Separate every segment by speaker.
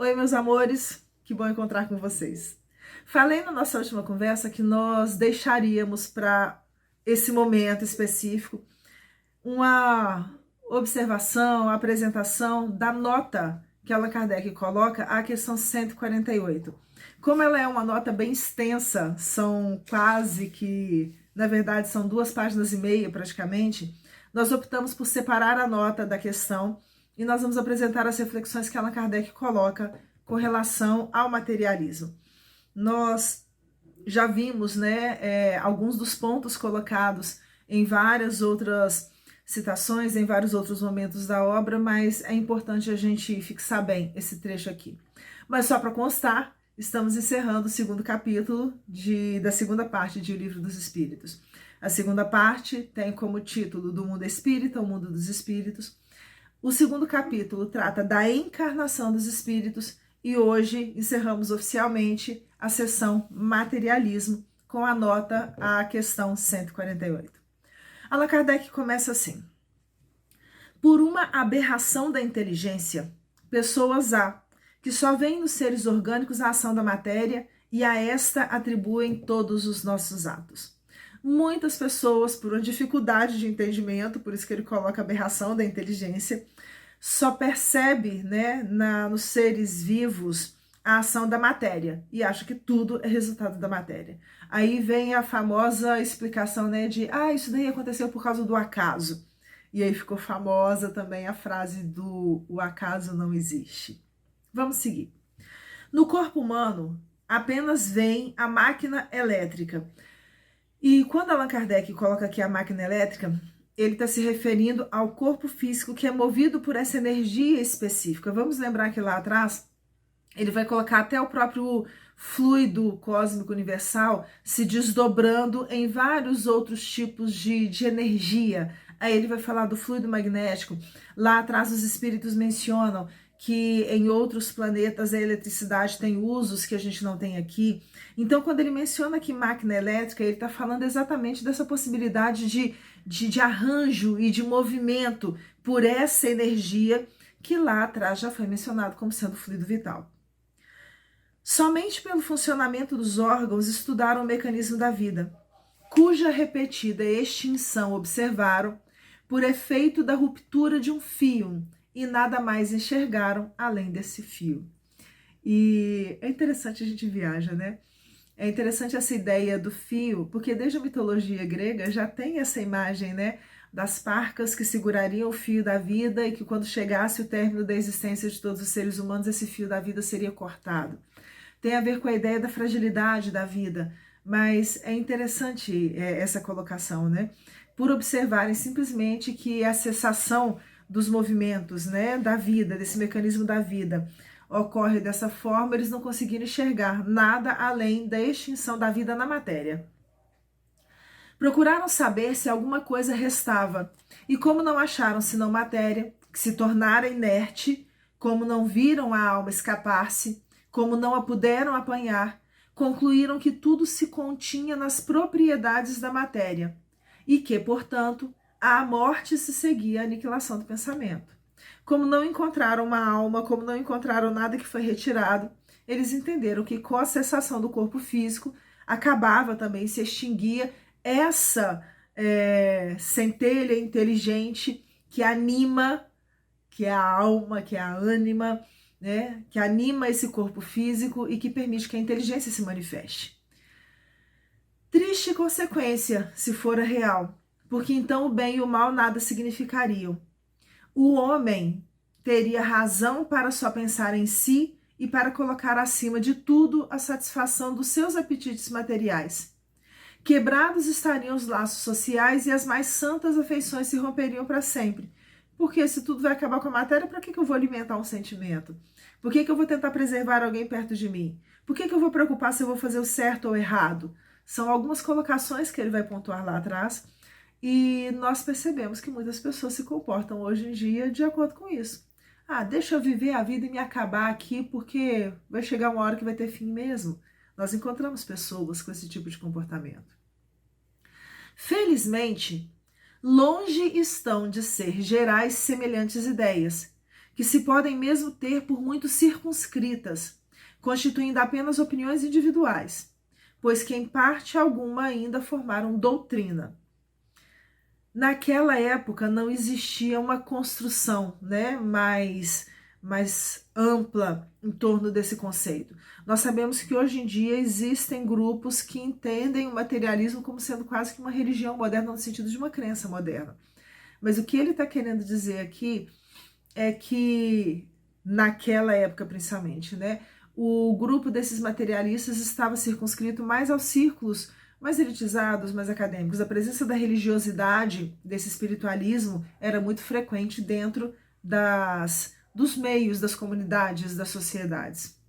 Speaker 1: Oi, meus amores, que bom encontrar com vocês. Falei na nossa última conversa que nós deixaríamos para esse momento específico uma observação, apresentação da nota que Allan Kardec coloca à questão 148. Como ela é uma nota bem extensa, são quase que, na verdade, são 2 páginas e meia praticamente, nós optamos por separar a nota da questão e nós vamos apresentar as reflexões que Allan Kardec coloca com relação ao materialismo. Nós já vimos, alguns dos pontos colocados em várias outras citações, em vários outros momentos da obra, mas é importante a gente fixar bem esse trecho aqui. Mas só para constar, estamos encerrando o segundo capítulo da segunda parte de O Livro dos Espíritos. A segunda parte tem como título Do Mundo Espírita, O Mundo dos Espíritos. O segundo capítulo trata da encarnação dos espíritos e hoje encerramos oficialmente a sessão Materialismo com a nota à questão 148. Allan Kardec começa assim: por uma aberração da inteligência, pessoas há que só veem nos seres orgânicos a ação da matéria e a esta atribuem todos os nossos atos. Muitas pessoas, por uma dificuldade de entendimento, por isso que ele coloca aberração da inteligência, só percebe, nos seres vivos a ação da matéria e acha que tudo é resultado da matéria. Aí vem a famosa explicação, de isso daí aconteceu por causa do acaso. E aí ficou famosa também a frase do o acaso não existe. Vamos seguir. No corpo humano, apenas vem a máquina elétrica. E quando Allan Kardec coloca aqui a máquina elétrica, ele está se referindo ao corpo físico que é movido por essa energia específica. Vamos lembrar que lá atrás ele vai colocar até o próprio fluido cósmico universal se desdobrando em vários outros tipos de energia. Aí ele vai falar do fluido magnético. Lá atrás os espíritos mencionam que em outros planetas a eletricidade tem usos que a gente não tem aqui. Então, quando ele menciona aqui máquina elétrica, ele está falando exatamente dessa possibilidade de arranjo e de movimento por essa energia que lá atrás já foi mencionado como sendo fluido vital. Somente pelo funcionamento dos órgãos estudaram o mecanismo da vida, cuja repetida extinção observaram por efeito da ruptura de um fio, e nada mais enxergaram além desse fio. E é interessante, a gente viaja, né? É interessante essa ideia do fio, porque desde a mitologia grega já tem essa imagem, das parcas que segurariam o fio da vida e que quando chegasse o término da existência de todos os seres humanos, esse fio da vida seria cortado. Tem a ver com a ideia da fragilidade da vida, mas é interessante essa colocação, Por observarem simplesmente que a cessação dos movimentos, da vida, desse mecanismo da vida, ocorre dessa forma, eles não conseguiram enxergar nada além da extinção da vida na matéria. Procuraram saber se alguma coisa restava, e como não acharam senão matéria, que se tornara inerte, como não viram a alma escapar-se, como não a puderam apanhar, concluíram que tudo se continha nas propriedades da matéria, e que, portanto, a morte se seguia à aniquilação do pensamento. Como não encontraram uma alma, como não encontraram nada que foi retirado, eles entenderam que com a cessação do corpo físico, acabava também, se extinguia essa centelha inteligente que anima, que é a alma, que é a ânima, que anima esse corpo físico e que permite que a inteligência se manifeste. Triste consequência, se fora real, porque então o bem e o mal nada significariam. O homem teria razão para só pensar em si e para colocar acima de tudo a satisfação dos seus apetites materiais. Quebrados estariam os laços sociais e as mais santas afeições se romperiam para sempre. Porque se tudo vai acabar com a matéria, para que eu vou alimentar um sentimento? Por que eu vou tentar preservar alguém perto de mim? Por que eu vou preocupar se eu vou fazer o certo ou o errado? São algumas colocações que ele vai pontuar lá atrás. E nós percebemos que muitas pessoas se comportam hoje em dia de acordo com isso. Deixa eu viver a vida e me acabar aqui, porque vai chegar uma hora que vai ter fim mesmo. Nós encontramos pessoas com esse tipo de comportamento. Felizmente, longe estão de ser gerais semelhantes ideias, que se podem mesmo ter por muito circunscritas, constituindo apenas opiniões individuais, pois que em parte alguma ainda formaram doutrina. Naquela época não existia uma construção, né, mais ampla em torno desse conceito. Nós sabemos que hoje em dia existem grupos que entendem o materialismo como sendo quase que uma religião moderna, no sentido de uma crença moderna. Mas o que ele está querendo dizer aqui é que, naquela época principalmente, né, o grupo desses materialistas estava circunscrito mais aos círculos mais elitizados, mais acadêmicos. A presença da religiosidade, desse espiritualismo, era muito frequente dentro dos meios, das comunidades, das sociedades.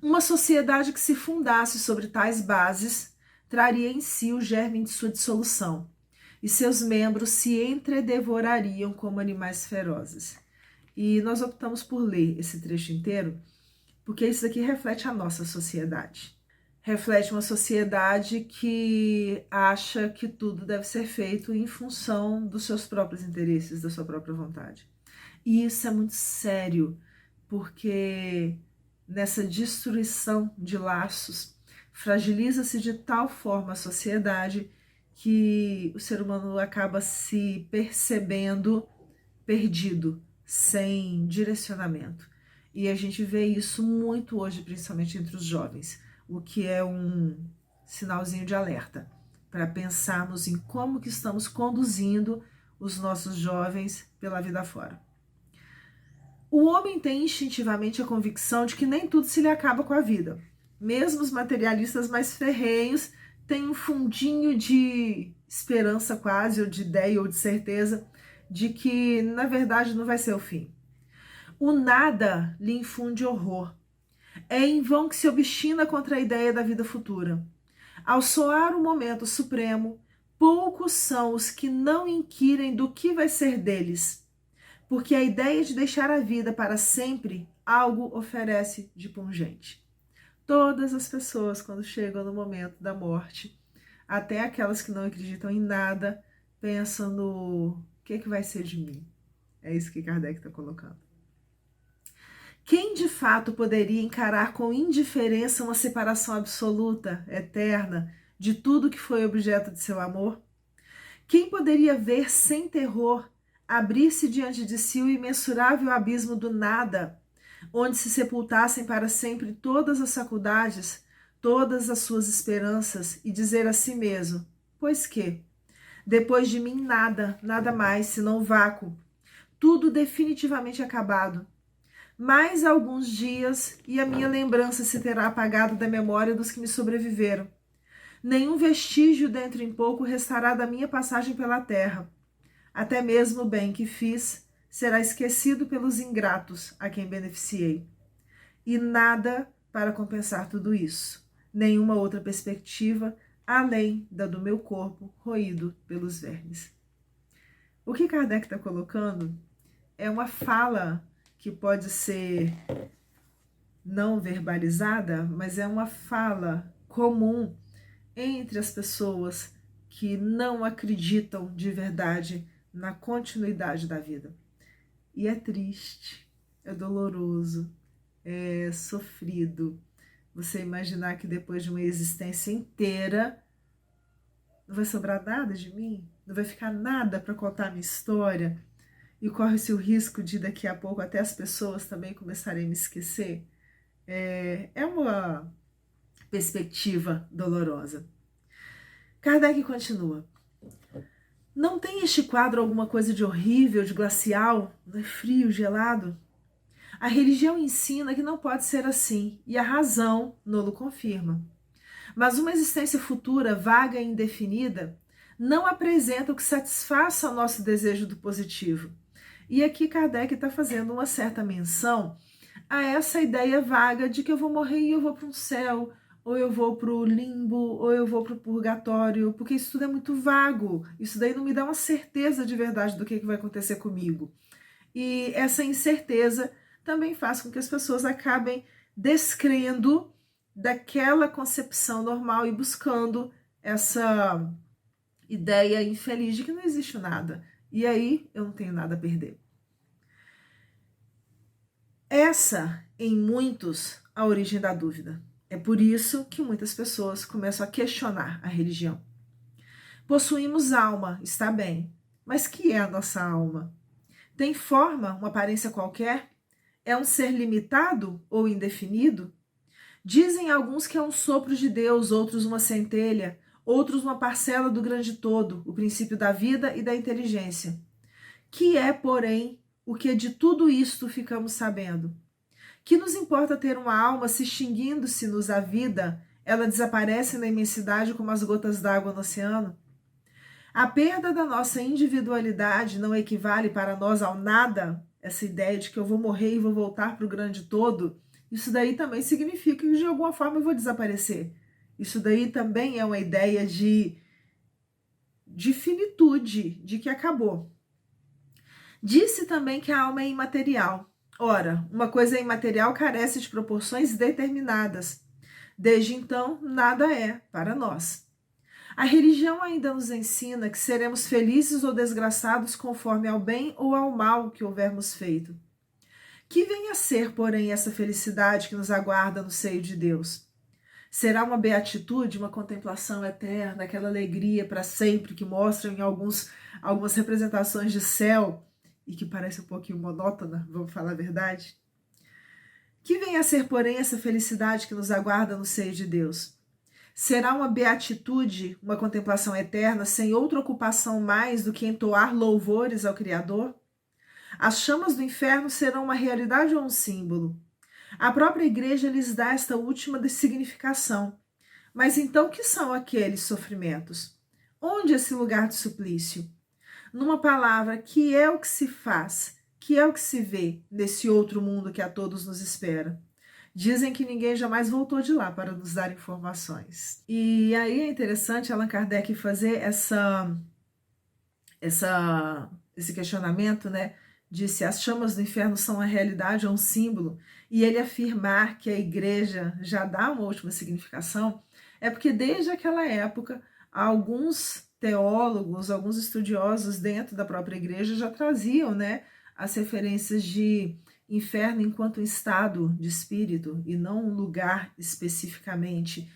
Speaker 1: Uma sociedade que se fundasse sobre tais bases traria em si o germe de sua dissolução, e seus membros se entredevorariam como animais ferozes. E nós optamos por ler esse trecho inteiro, porque isso aqui reflete a nossa sociedade. Reflete uma sociedade que acha que tudo deve ser feito em função dos seus próprios interesses, da sua própria vontade. E isso é muito sério, porque nessa destruição de laços, fragiliza-se de tal forma a sociedade que o ser humano acaba se percebendo perdido, sem direcionamento. E a gente vê isso muito hoje, principalmente entre os jovens, o que é um sinalzinho de alerta para pensarmos em como que estamos conduzindo os nossos jovens pela vida fora. O homem tem instintivamente a convicção de que nem tudo se lhe acaba com a vida. Mesmo os materialistas mais ferrenhos têm um fundinho de esperança quase, ou de ideia, ou de certeza, de que, na verdade, não vai ser o fim. O nada lhe infunde horror. É em vão que se obstina contra a ideia da vida futura. Ao soar o momento supremo, poucos são os que não inquirem do que vai ser deles, porque a ideia de deixar a vida para sempre algo oferece de pungente. Todas as pessoas, quando chegam no momento da morte, até aquelas que não acreditam em nada, pensam no que vai ser de mim. É isso que Kardec está colocando. Quem de fato poderia encarar com indiferença uma separação absoluta, eterna, de tudo que foi objeto de seu amor? Quem poderia ver sem terror abrir-se diante de si o imensurável abismo do nada, onde se sepultassem para sempre todas as faculdades, todas as suas esperanças, e dizer a si mesmo: pois que, depois de mim nada, nada mais, senão vácuo, tudo definitivamente acabado. Mais alguns dias e a minha lembrança se terá apagado da memória dos que me sobreviveram. Nenhum vestígio dentro em pouco restará da minha passagem pela terra. Até mesmo o bem que fiz será esquecido pelos ingratos a quem beneficiei. E nada para compensar tudo isso. Nenhuma outra perspectiva além da do meu corpo roído pelos vermes. O que Kardec está colocando é uma fala que pode ser não verbalizada, mas é uma fala comum entre as pessoas que não acreditam de verdade na continuidade da vida. E é triste, é doloroso, é sofrido você imaginar que depois de uma existência inteira não vai sobrar nada de mim, não vai ficar nada para contar a minha história, e corre-se o risco de daqui a pouco até as pessoas também começarem a me esquecer. É uma perspectiva dolorosa. Kardec continua. Não tem este quadro alguma coisa de horrível, de glacial, não é frio, gelado? A religião ensina que não pode ser assim, e a razão nolo confirma. Mas uma existência futura, vaga e indefinida, não apresenta o que satisfaça o nosso desejo do positivo. E aqui Kardec está fazendo uma certa menção a essa ideia vaga de que eu vou morrer e eu vou para um céu, ou eu vou para o limbo, ou eu vou para o purgatório, porque isso tudo é muito vago. Isso daí não me dá uma certeza de verdade do que vai acontecer comigo. E essa incerteza também faz com que as pessoas acabem descrendo daquela concepção normal e buscando essa ideia infeliz de que não existe nada. E aí eu não tenho nada a perder. Essa, em muitos, a origem da dúvida. É por isso que muitas pessoas começam a questionar a religião. Possuímos alma, está bem, mas que é a nossa alma? Tem forma, uma aparência qualquer? É um ser limitado ou indefinido? Dizem alguns que é um sopro de Deus, outros uma centelha, outros uma parcela do grande todo, o princípio da vida e da inteligência. Que é, porém, o que de tudo isto ficamos sabendo? Que nos importa ter uma alma se extinguindo-se-nos a vida, ela desaparece na imensidade como as gotas d'água no oceano? A perda da nossa individualidade não equivale para nós ao nada? Essa ideia de que eu vou morrer e vou voltar para o grande todo, isso daí também significa que de alguma forma eu vou desaparecer. Isso daí também é uma ideia de finitude, de que acabou. Disse também que a alma é imaterial. Ora, uma coisa imaterial carece de proporções determinadas. Desde então, nada é para nós. A religião ainda nos ensina que seremos felizes ou desgraçados conforme ao bem ou ao mal que houvermos feito. Que venha a ser, porém, essa felicidade que nos aguarda no seio de Deus? Será uma beatitude, uma contemplação eterna, aquela alegria para sempre que mostram em algumas representações de céu e que parece um pouquinho monótona, vamos falar a verdade? Que venha a ser, porém, essa felicidade que nos aguarda no seio de Deus? Será uma beatitude, uma contemplação eterna, sem outra ocupação mais do que entoar louvores ao Criador? As chamas do inferno serão uma realidade ou um símbolo? A própria igreja lhes dá esta última significação. Mas então, o que são aqueles sofrimentos? Onde esse lugar de suplício? Numa palavra, que é o que se faz, que é o que se vê nesse outro mundo que a todos nos espera? Dizem que ninguém jamais voltou de lá para nos dar informações. E aí é interessante Allan Kardec fazer esse questionamento, né? De se as chamas do inferno são a realidade ou um símbolo, e ele afirmar que a igreja já dá uma última significação, é porque desde aquela época, alguns teólogos, alguns estudiosos dentro da própria igreja já traziam, né, as referências de inferno enquanto um estado de espírito e não um lugar especificamente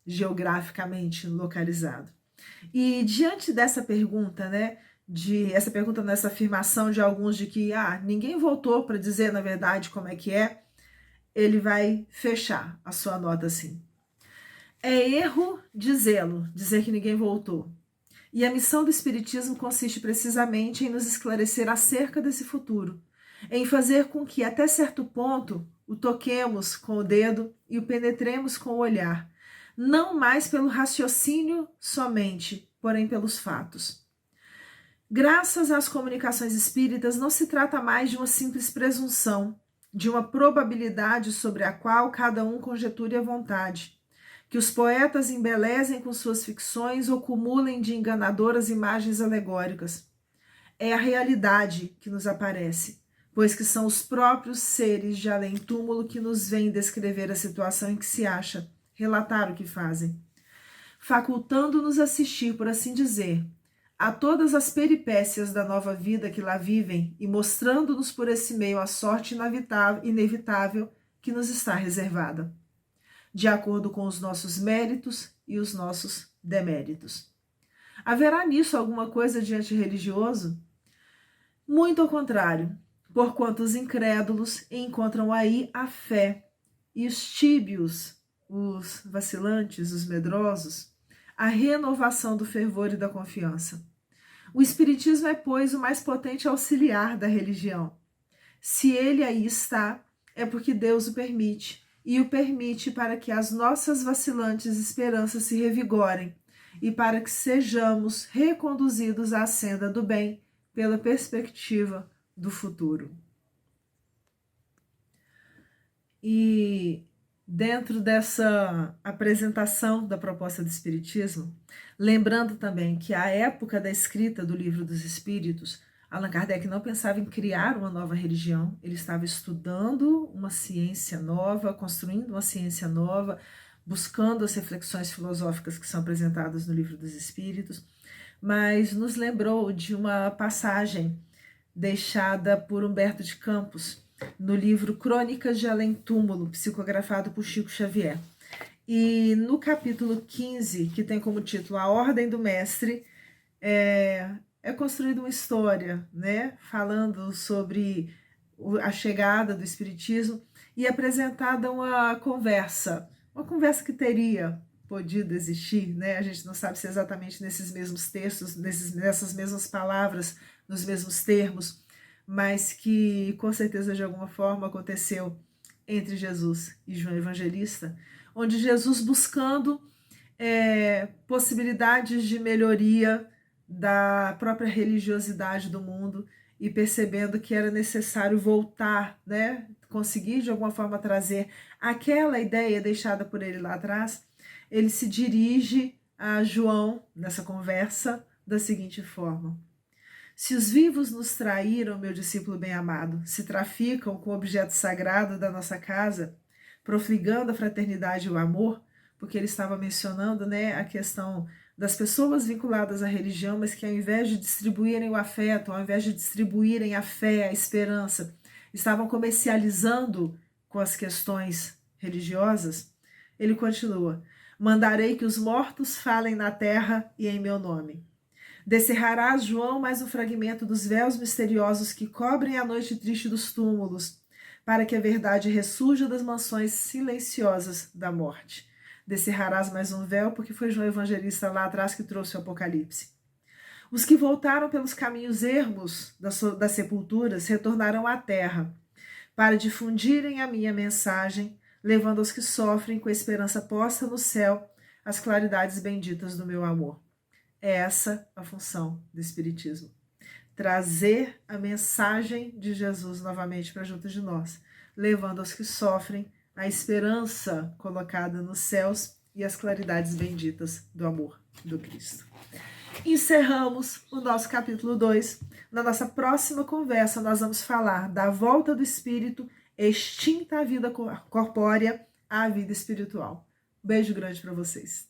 Speaker 1: geograficamente localizado. E diante dessa pergunta, né, essa pergunta nessa afirmação de alguns de que ninguém voltou para dizer na verdade como é que é, ele vai fechar a sua nota assim. É erro dizê-lo, dizer que ninguém voltou. E a missão do Espiritismo consiste precisamente em nos esclarecer acerca desse futuro, em fazer com que, até certo ponto, o toquemos com o dedo e o penetremos com o olhar, não mais pelo raciocínio somente, porém pelos fatos. Graças às comunicações espíritas, não se trata mais de uma simples presunção, de uma probabilidade sobre a qual cada um conjeture à vontade, que os poetas embelezem com suas ficções ou cumulem de enganadoras imagens alegóricas. É a realidade que nos aparece, pois que são os próprios seres de além-túmulo que nos vêm descrever a situação em que se acha, relatar o que fazem, facultando-nos assistir, por assim dizer, a todas as peripécias da nova vida que lá vivem e mostrando-nos por esse meio a sorte inevitável que nos está reservada, de acordo com os nossos méritos e os nossos deméritos. Haverá nisso alguma coisa de antirreligioso? Muito ao contrário, porquanto os incrédulos encontram aí a fé, e os tíbios, os vacilantes, os medrosos, a renovação do fervor e da confiança. O Espiritismo é, pois, o mais potente auxiliar da religião. Se ele aí está, é porque Deus o permite, e o permite para que as nossas vacilantes esperanças se revigorem e para que sejamos reconduzidos à senda do bem pela perspectiva do futuro. E dentro dessa apresentação da proposta do Espiritismo, lembrando também que à época da escrita do Livro dos Espíritos, Allan Kardec não pensava em criar uma nova religião, ele estava estudando uma ciência nova, construindo uma ciência nova, buscando as reflexões filosóficas que são apresentadas no Livro dos Espíritos, mas nos lembrou de uma passagem deixada por Humberto de Campos, no livro Crônicas de Além Túmulo, psicografado por Chico Xavier. E no capítulo 15, que tem como título A Ordem do Mestre, é construída uma história, né, falando sobre a chegada do Espiritismo e apresentada uma conversa que teria podido existir, né? A gente não sabe se exatamente nesses mesmos textos, nessas mesmas palavras, nos mesmos termos, mas que com certeza de alguma forma aconteceu entre Jesus e João Evangelista, onde Jesus buscando possibilidades de melhoria da própria religiosidade do mundo e percebendo que era necessário voltar, né, conseguir de alguma forma trazer aquela ideia deixada por ele lá atrás, ele se dirige a João nessa conversa da seguinte forma: se os vivos nos traíram, meu discípulo bem-amado, se traficam com o objeto sagrado da nossa casa, profligando a fraternidade e o amor, porque ele estava mencionando, né, a questão das pessoas vinculadas à religião, mas que ao invés de distribuírem o afeto, ao invés de distribuírem a fé, a esperança, estavam comercializando com as questões religiosas, ele continua: mandarei que os mortos falem na terra e em meu nome. Descerrarás, João, mais um fragmento dos véus misteriosos que cobrem a noite triste dos túmulos, para que a verdade ressurja das mansões silenciosas da morte. Descerrarás mais um véu, porque foi João Evangelista lá atrás que trouxe o Apocalipse. Os que voltaram pelos caminhos ermos das sepulturas retornarão à terra, para difundirem a minha mensagem, levando aos que sofrem com a esperança posta no céu as claridades benditas do meu amor. É essa a função do Espiritismo. Trazer a mensagem de Jesus novamente para junto de nós, levando aos que sofrem a esperança colocada nos céus e as claridades benditas do amor do Cristo. Encerramos o nosso capítulo 2. Na nossa próxima conversa, nós vamos falar da volta do espírito, extinta a vida corpórea à vida espiritual. Beijo grande para vocês.